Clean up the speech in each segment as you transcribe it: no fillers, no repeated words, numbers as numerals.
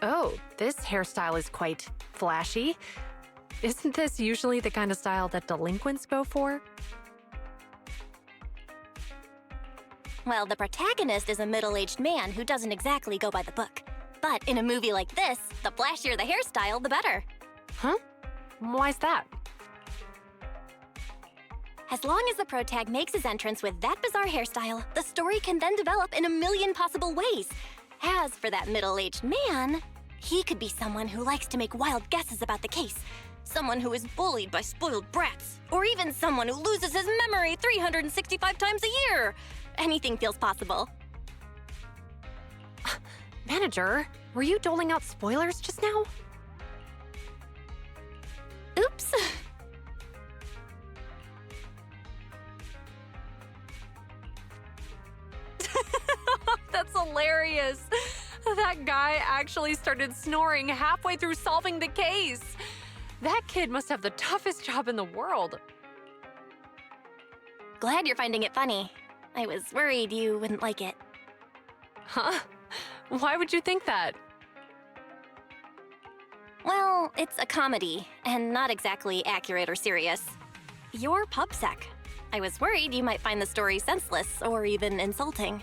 Oh, this hairstyle is quite flashy. Isn't this usually the kind of style that delinquents go for? Well, the protagonist is a middle-aged man who doesn't exactly go by the book. But in a movie like this, the flashier the hairstyle, the better. Huh? Why's that? As long as the protag makes his entrance with that bizarre hairstyle, the story can then develop in a million possible ways. As for that middle-aged man, he could be someone who likes to make wild guesses about the case, someone who is bullied by spoiled brats, or even someone who loses his memory 365 times a year. Anything feels possible. Manager, were you doling out spoilers just now? Oops. That's hilarious. That guy actually started snoring halfway through solving the case. That kid must have the toughest job in the world. Glad you're finding it funny. I was worried you wouldn't like it. Huh? Why would you think that? Well, it's a comedy, and not exactly accurate or serious. You're pubsec. I was worried you might find the story senseless or even insulting.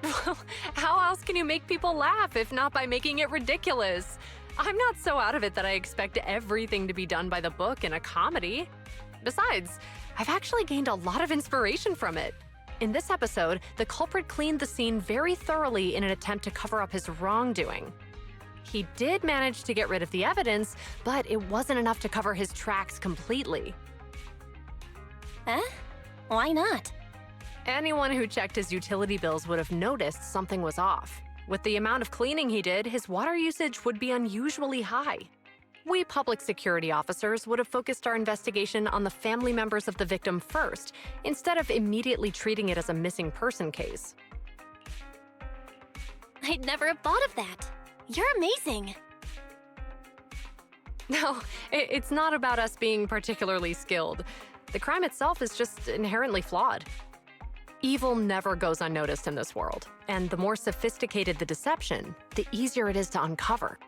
Well, how else can you make people laugh if not by making it ridiculous? I'm not so out of it that I expect everything to be done by the book in a comedy. Besides, I've actually gained a lot of inspiration from it. In this episode, the culprit cleaned the scene very thoroughly in an attempt to cover up his wrongdoing. He did manage to get rid of the evidence, but it wasn't enough to cover his tracks completely. Huh? Why not? Anyone who checked his utility bills would have noticed something was off. With the amount of cleaning he did, his water usage would be unusually high. We public security officers would have focused our investigation on the family members of the victim first, instead of immediately treating it as a missing person case. I'd never have thought of that. You're amazing. No, it's not about us being particularly skilled. The crime itself is just inherently flawed. Evil never goes unnoticed in this world, and the more sophisticated the deception, the easier it is to uncover.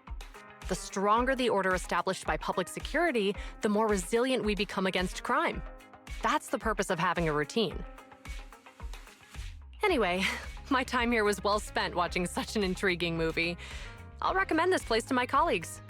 The stronger the order established by public security, the more resilient we become against crime. That's the purpose of having a routine. Anyway, my time here was well spent watching such an intriguing movie. I'll recommend this place to my colleagues.